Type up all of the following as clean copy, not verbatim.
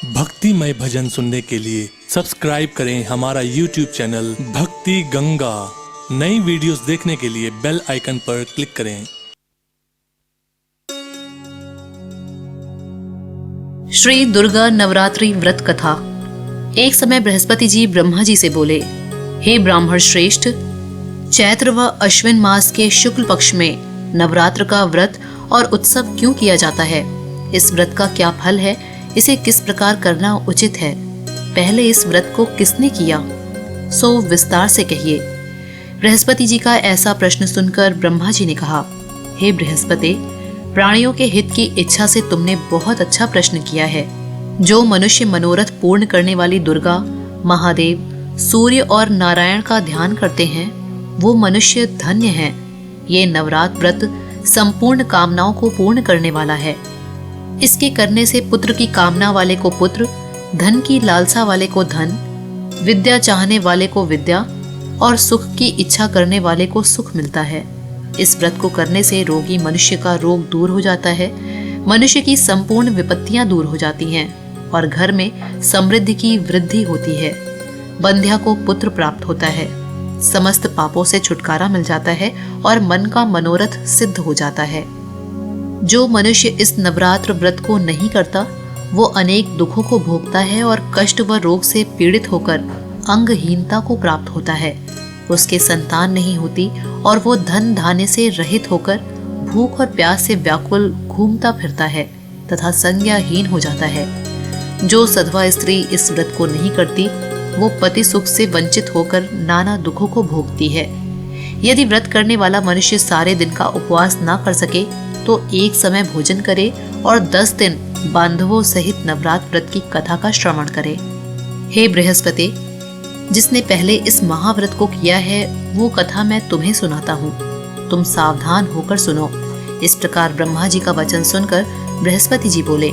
भक्तिमय भजन सुनने के लिए सब्सक्राइब करें हमारा YouTube चैनल भक्ति गंगा। नई वीडियोस देखने के लिए बेल आइकन पर क्लिक करें। श्री दुर्गा नवरात्रि व्रत कथा। एक समय बृहस्पति जी ब्रह्मा जी से बोले, हे ब्राह्मण श्रेष्ठ, चैत्र व अश्विन मास के शुक्ल पक्ष में नवरात्र का व्रत और उत्सव क्यों किया जाता है? इस व्रत का क्या फल है? इसे किस प्रकार करना उचित है? पहले इस व्रत को किसने किया? सो विस्तार से कहिए। बृहस्पति जी का ऐसा प्रश्न सुनकर ब्रह्मा जी ने कहा, हे बृहस्पति, प्राणियों के हित की इच्छा से तुमने बहुत अच्छा प्रश्न किया है। जो मनुष्य मनोरथ पूर्ण करने वाली दुर्गा, महादेव, सूर्य और नारायण का ध्यान करते हैं, वो मनुष्य धन्य हैं। ये नवरात्र व्रत संपूर्ण कामनाओं को पूर्ण करने वाला है। इसके करने से पुत्र की कामना वाले को पुत्र, धन की लालसा वाले को धन, विद्या चाहने वाले को विद्या और सुख की इच्छा करने वाले को सुख मिलता है। इस व्रत को करने से रोगी मनुष्य का रोग दूर हो जाता है, मनुष्य की संपूर्ण विपत्तियां दूर हो जाती हैं और घर में समृद्धि की वृद्धि होती है। बंध्या को पुत्र प्राप्त होता है, समस्त पापों से छुटकारा मिल जाता है और मन का मनोरथ सिद्ध हो जाता है। जो मनुष्य इस नवरात्र व्रत को नहीं करता, वो अनेक दुखों को भोगता है और कष्ट व रोग से पीड़ित होकर अंगहीनता को प्राप्त होता है। उसके संतान नहीं होती और वो धन धान्य से रहित होकर भूख और प्यास से व्याकुल घूमता फिरता है तथा संज्ञाहीन हो जाता है। जो सधवा स्त्री इस व्रत को नहीं करती, वो पति सुख से वंचित होकर नाना दुखों को भोगती है। यदि व्रत करने वाला मनुष्य सारे दिन का उपवास ना कर सके तो एक समय भोजन करे और 10 दिन बांधवों सहित नवरात्र व्रत की कथा का श्रवण करे। हे बृहस्पति, जिसने पहले इस महाव्रत को किया है, वो कथा मैं तुम्हें सुनाता हूँ। तुम सावधान होकर सुनो। इस प्रकार ब्रह्मा जी का वचन सुनकर बृहस्पति जी बोले,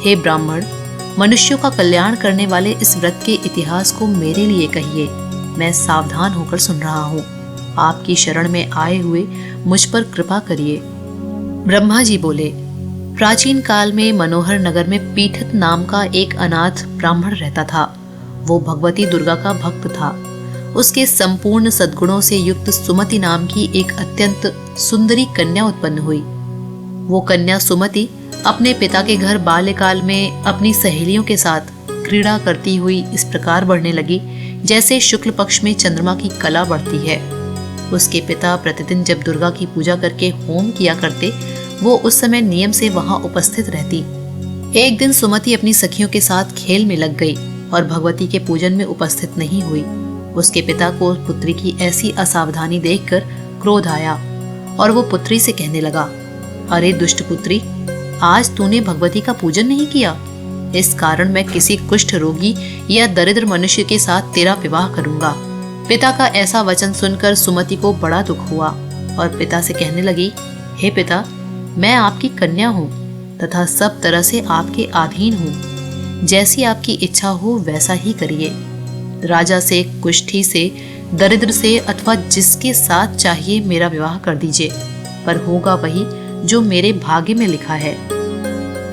हे ब्राह्मण, मनुष्यों का कल्याण करने वाले इस व्रत के इतिहास को मेरे लिए कहिए। मैं सावधान होकर सुन रहा हूँ। आपकी शरण में आए हुए मुझ पर कृपा करिए। ब्रह्मा जी बोले, प्राचीन काल में मनोहर नगर में पीठत नाम का एक अनाथ ब्राह्मण रहता था। वो भगवती दुर्गा का भक्त था। उसके संपूर्ण सद्गुणों से युक्त सुमति नाम की एक अत्यंत सुंदरी कन्या उत्पन्न हुई। वो कन्या सुमति अपने पिता के घर बाल्यकाल में अपनी सहेलियों के साथ क्रीड़ा करती हुई इस प्रकार बढ़ने लगी जैसे शुक्ल पक्ष में चंद्रमा की कला बढ़ती है। उसके पिता प्रतिदिन जब दुर्गा की पूजा करके होम किया करते, वो उस समय नियम से वहां उपस्थित रहती। एक दिन सुमति अपनी सखियों के साथ खेल में लग गई और भगवती के पूजन में उपस्थित नहीं हुई। उसके पिता को पुत्री की ऐसी असावधानी देखकर क्रोध आया और वो पुत्री से कहने लगा, अरे दुष्ट पुत्री, आज तूने भगवती का पूजन नहीं किया। इस कारण मैं किसी कुष्ठ रोगी या दरिद्र मनुष्य के साथ तेरा विवाह करूंगा। पिता का ऐसा वचन सुनकर सुमति को बड़ा दुख हुआ और पिता से कहने लगी, हे पिता, मैं आपकी कन्या हूँ तथा सब तरह से आपके अधीन हूँ। जैसी आपकी इच्छा हो वैसा ही करिए। राजा से, कुष्ठी से, दरिद्र से अथवा जिसके साथ चाहिए मेरा विवाह कर दीजिए, पर होगा वही जो मेरे भाग्य में लिखा है।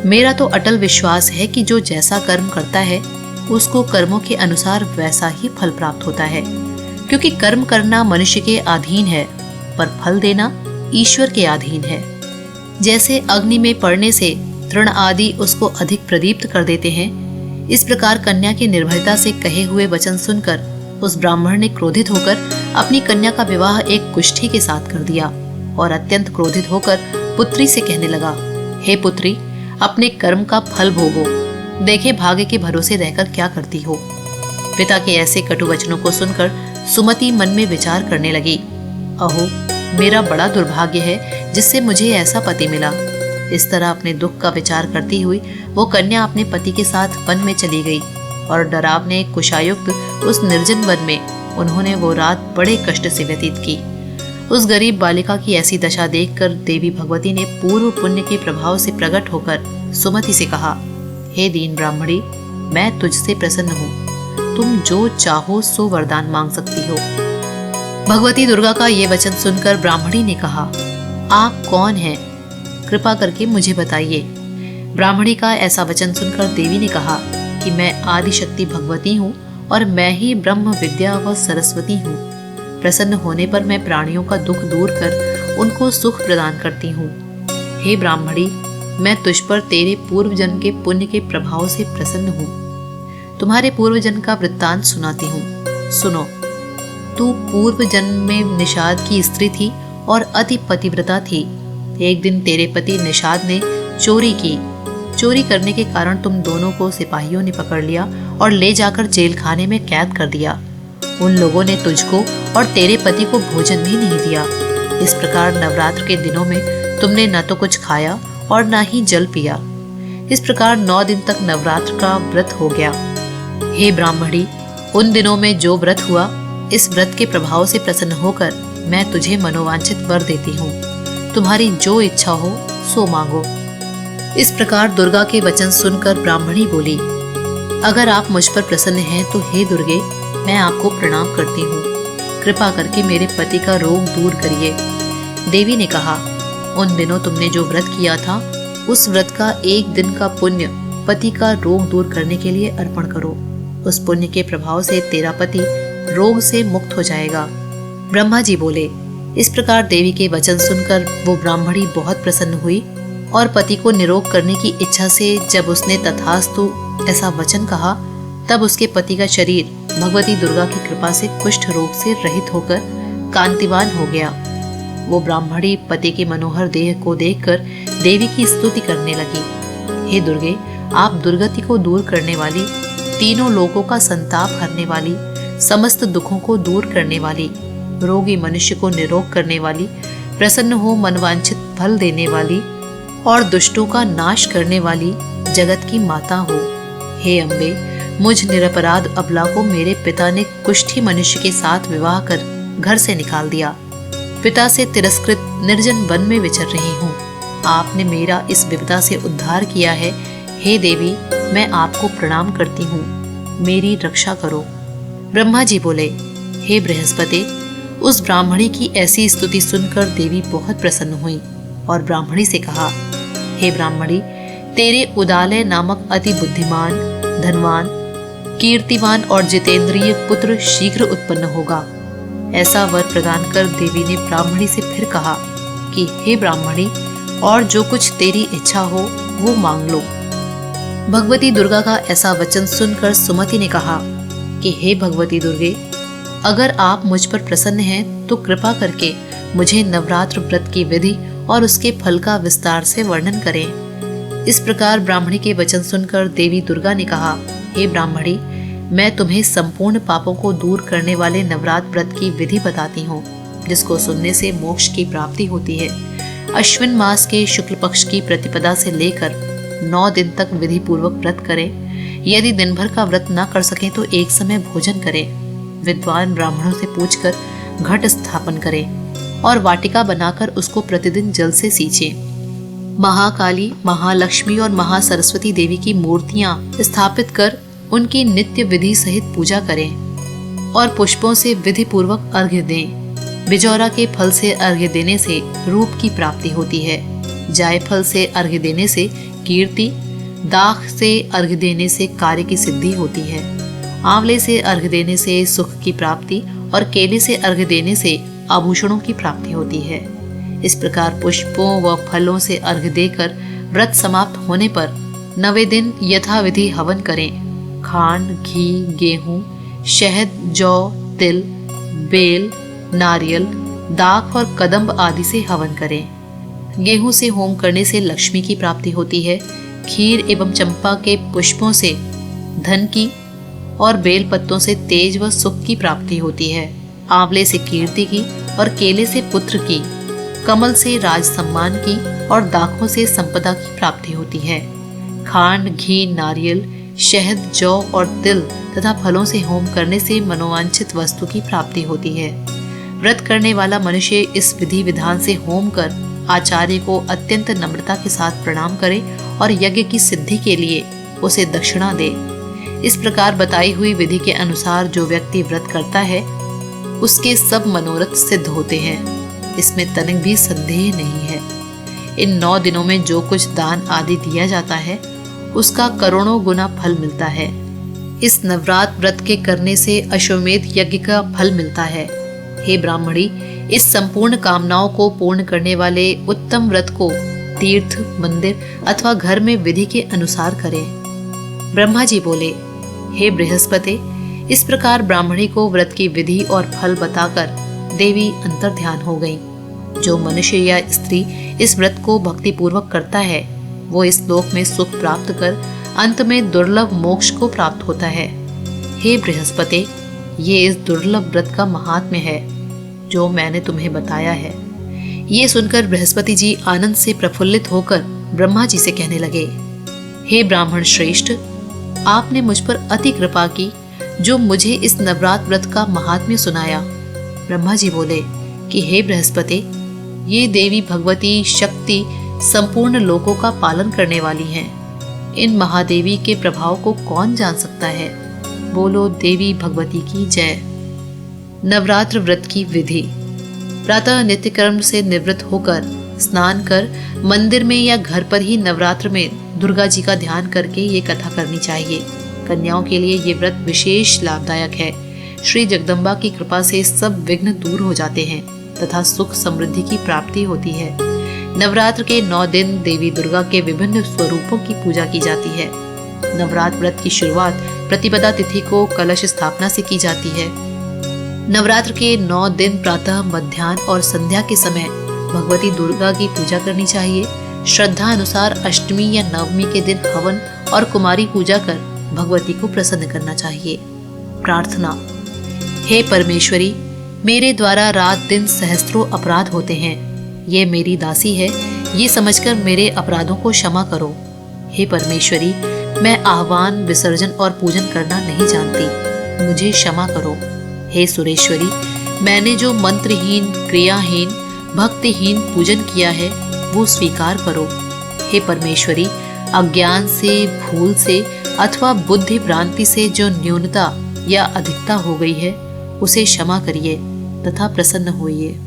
मेरा तो अटल विश्वास है कि जो जैसा कर्म करता है उसको कर्मों के अनुसार वैसा ही फल प्राप्त होता है, क्योंकि कर्म करना मनुष्य के अधीन है पर फल देना ईश्वर के अधीन है। जैसे अग्नि में पड़ने से तृण आदि उसको अधिक प्रदीप्त कर देते हैं, इस प्रकार कन्या की निर्भयता से कहे हुए वचन सुनकर उस ब्राह्मण ने क्रोधित होकर अपनी कन्या का विवाह एक कुष्ठी के साथ कर दिया और अत्यंत क्रोधित होकर पुत्री से कहने लगा, हे पुत्री, अपने कर्म का फल भोगो, देखे भाग्य के भरोसे रहकर क्या करती हो। पिता के ऐसे कटु वचनों को सुनकर सुमति मन में विचार करने लगी, अहो, मेरा बड़ा दुर्भाग्य है जिससे मुझे ऐसा पति मिला। इस तरह अपने दुख का विचार करती हुई वो कन्या अपने पति के साथ वन में चली गई और डरावने कुशायुक्त उस निर्जन वन में उन्होंने वो रात बड़े कष्ट से व्यतीत की। उस गरीब बालिका की ऐसी दशा देखकर देवी भगवती ने पूर्व पुण्य के प्रभाव से प्रकट होकर सुमति से कहा, हे दीन ब्राह्मणी, मैं तुझसे प्रसन्न हूँ। तुम जो चाहो सो वरदान मांग सकती हो। भगवती दुर्गा का ये वचन सुनकर ब्राह्मणी ने कहा, आप कौन हैं? कृपा करके मुझे बताइए। ब्राह्मणी का ऐसा वचन सुनकर देवी ने कहा, कि मैं आदि शक्ति भगवती हूँ और मैं ही ब्रह्म विद्या व सरस्वती हूँ। प्रसन्न होने पर मैं प्राणियों का दुख दूर कर उनको सुख प्रदान करती हूँ। हे ब्राह्मणी, मैं तुझ पर तेरे पूर्व जन्म के पुण्य के प्रभाव से प्रसन्न हूँ। तुम्हारे पूर्व जन्म का वृत्तांत सुनाती हूँ, सुनो। तू पूर्व जन्म में निषाद की स्त्री थी और अति पतिव्रता थी। एक दिन तेरे पति निषाद ने चोरी की। चोरी करने के कारण तुम दोनों को सिपाहियों ने पकड़ लिया और ले जाकर जेल खाने में कैद कर दिया। उन लोगों ने तुझको और तेरे पति को भोजन भी नहीं दिया। इस प्रकार नवरात्र के दिनों में तुमने न तो कुछ खाया और न ही जल पिया। इस प्रकार 9 दिन तक नवरात्र का व्रत हो गया। हे ब्राह्मणी, उन दिनों में जो व्रत हुआ, इस व्रत के प्रभाव से प्रसन्न होकर मैं तुझे मनोवांछित वर देती हूँ। तुम्हारी जो इच्छा हो सो मांगो। इस प्रकार दुर्गा के वचन सुनकर ब्राह्मणी बोली, अगर आप मुझ पर प्रसन्न हैं तो हे दुर्गे, मैं आपको प्रणाम करती हूँ। कृपा करके मेरे पति का रोग दूर करिए। देवी ने कहा, उन दिनों तुमने जो व्रत किया था, उस व्रत का 1 दिन का पुण्य पति का रोग दूर करने के लिए अर्पण करो। उस पुण्य के प्रभाव से तेरा पति रोग से मुक्त हो जाएगा। ब्रह्मा जी बोले। इस प्रकार देवी के वचन सुनकर वो ब्राह्मणी बहुत प्रसन्न हुई और पति को निरोग करने की इच्छा से जब उसने तथास्तु ऐसा वचन कहा, तब उसके पति का शरीर भगवती दुर्गा की कृपा से कुष्ठ रोग से रहित होकर कांतिवान हो गया। वो ब्राह्मणी पति के मनोहर देह को देखकर देवी की स्तुति करने लगी। हे दुर्गे, आप दुर्गति को दूर करने वाली, तीनों लोगों का संताप हरने वाली, समस्त दुखों को दूर करने वाली, रोगी मनुष्य को निरोग करने वाली, प्रसन्न हो मनवांछित फल देने वाली और दुष्टों का नाश करने वाली जगत की माता हो। हे अम्बे, मुझ निरपराध अबला को मेरे पिता ने कुष्ठी मनुष्य के साथ विवाह कर घर से निकाल दिया। पिता से तिरस्कृत निर्जन वन में विचर रही हूँ। आपने मेरा इस विपदा से उद्धार किया है। हे देवी, मैं आपको प्रणाम करती हूँ, मेरी रक्षा करो। ब्रह्मा जी बोले, हे बृहस्पति, उस ब्राह्मणी की ऐसी स्तुति सुनकर देवी बहुत प्रसन्न हुई और ब्राह्मणी से कहा, हे ब्राह्मणी, तेरे उदालय नामक अति बुद्धिमान, धनवान, कीर्तिवान और जितेंद्रिय पुत्र शीघ्र उत्पन्न होगा। ऐसा वर प्रदान कर देवी ने ब्राह्मणी से फिर कहा कि हे ब्राह्मणी, और जो कुछ तेरी इच्छा हो वो मांग लो। भगवती दुर्गा का ऐसा वचन सुनकर सुमति ने कहा कि हे भगवती दुर्गे, अगर आप मुझ पर प्रसन्न हैं तो कृपा करके मुझे नवरात्र व्रत की विधि और उसके फल का विस्तार से वर्णन करें। इस प्रकार ब्राह्मणी के वचन सुनकर देवी दुर्गा ने कहा, हे ब्राह्मणी, मैं तुम्हें संपूर्ण पापों को दूर करने वाले नवरात्र व्रत की विधि बताती हूँ, जिसको सुनने से मोक्ष की प्राप्ति होती है। अश्विन मास के शुक्ल पक्ष की प्रतिपदा से लेकर 9 दिन तक विधि पूर्वक व्रत करें। यदि दिन भर का व्रत न कर सकें तो एक समय भोजन करें। विद्वान ब्राह्मणों से पूछकर घट स्थापन करें और वाटिका बनाकर उसको प्रतिदिन जल से सींचें। महाकाली, महालक्ष्मी और महासरस्वती देवी की मूर्तियां स्थापित कर उनकी नित्य विधि सहित पूजा करें और पुष्पों से विधि पूर्वक अर्घ्य दें। बिजौरा के फल से अर्घ्य देने से रूप की प्राप्ति होती है। जायफल से अर्घ्य देने से कीर्ति, दाख से अर्घ्य देने से कार्य की सिद्धि होती है। आंवले से अर्घ्य देने से सुख की प्राप्ति और केले से अर्घ्य देने से आभूषणों की प्राप्ति होती है। इस प्रकार पुष्पों व फलों से अर्घ्य देकर व्रत समाप्त होने पर 9वें दिन यथाविधि हवन करें। खांड, घी, गेहूं, शहद, जौ, तिल, बेल, नारियल, दाख और कदम्ब आदि से हवन करें। गेहूं से होम करने से लक्ष्मी की प्राप्ति होती है। खीर एवं चंपा के पुष्पों से धन की और बेल पत्तों से तेज व सुख की प्राप्ति होती है। आंवले से कीर्ति की और केले से पुत्र की, कमल से राज सम्मान की और दाखों से संपदा की प्राप्ति होती है। खांड, घी, नारियल, शहद, जौ और तिल तथा फलों से होम करने से मनोवांछित वस्तु की प्राप्ति होती है। व्रत करने वाला मनुष्य इस विधि विधान से होम कर आचार्य को अत्यंत नम्रता के साथ प्रणाम करे और यज्ञ की सिद्धि के लिए उसे दक्षिणा दे। इस प्रकार बताई हुई विधि के अनुसार जो व्यक्ति व्रत करता है उसके सब मनोरथ सिद्ध होते हैं। इसमें तनिक भी संदेह नहीं है। इन 9 दिनों में जो कुछ दान आदि दिया जाता है उसका करोड़ों गुना फल मिलता है। इस नवरात्र व्रत के करने से अश्वमेध यज्ञ का फल मिलता है। हे ब्राह्मणी, इस संपूर्ण कामनाओं को पूर्ण करने वाले उत्तम व्रत को तीर्थ, मंदिर अथवा घर में विधि के अनुसार करें। ब्रह्मा जी बोले, हे बृहस्पति, इस प्रकार ब्राह्मणी को व्रत की विधि और फल बताकर देवी अंतर्ध्यान हो गई। जो मनुष्य या स्त्री इस व्रत को भक्ति पूर्वक करता है, वो इस लोक में सुख प्राप्त कर अंत में दुर्लभ मोक्ष को प्राप्त होता है। हे बृहस्पति, ये इस दुर्लभ व्रत का महात्म्य है जो मैंने तुम्हें बताया है। ये सुनकर बृहस्पति जी आनंद से प्रफुल्लित होकर ब्रह्मा जी से कहने लगे, हे ब्राह्मण श्रेष्ठ, आपने मुझ पर अति कृपा की जो मुझे इस नवरात्र व्रत का महात्म्य सुनाया। ब्रह्मा जी बोले कि हे बृहस्पति, ये देवी भगवती शक्ति संपूर्ण लोकों का पालन करने वाली हैं। इन महादेवी के प्रभाव को कौन जान सकता है। बोलो देवी भगवती की जय। नवरात्र व्रत की विधि। प्रातः नित्य कर्म से निवृत्त होकर स्नान कर मंदिर में या घर पर ही नवरात्र में दुर्गा जी का ध्यान करके ये कथा करनी चाहिए। कन्याओं के लिए ये व्रत विशेष लाभदायक है। श्री जगदम्बा की कृपा से सब विघ्न दूर हो जाते हैं तथा सुख समृद्धि की प्राप्ति होती है। नवरात्र के 9 दिन देवी दुर्गा के विभिन्न स्वरूपों की पूजा की जाती है। नवरात्र व्रत की शुरुआत प्रतिपदा तिथि को कलश स्थापना से की जाती है। नवरात्र के 9 दिन प्रातः, मध्याह्न और संध्या के समय भगवती दुर्गा की पूजा करनी चाहिए। श्रद्धा अनुसार अष्टमी या नवमी के दिन हवन और कुमारी पूजा कर भगवती को प्रसन्न करना चाहिए। प्रार्थना। हे परमेश्वरी, मेरे द्वारा रात दिन सहस्त्रों अपराध होते हैं। ये मेरी दासी है, ये समझकर मेरे अपराधों को क्षमा करो। हे परमेश्वरी, मैं आह्वान, विसर्जन और पूजन करना नहीं जानती, मुझे क्षमा करो। हे सुरेश्वरी, मैंने जो मंत्रहीन, क्रियाहीन, भक्तिहीन पूजन किया है वो स्वीकार करो। हे परमेश्वरी, अज्ञान से, भूल से अथवा बुद्धि भ्रांति से जो न्यूनता या अधिकता हो गई है उसे क्षमा करिए तथा प्रसन्न होइए।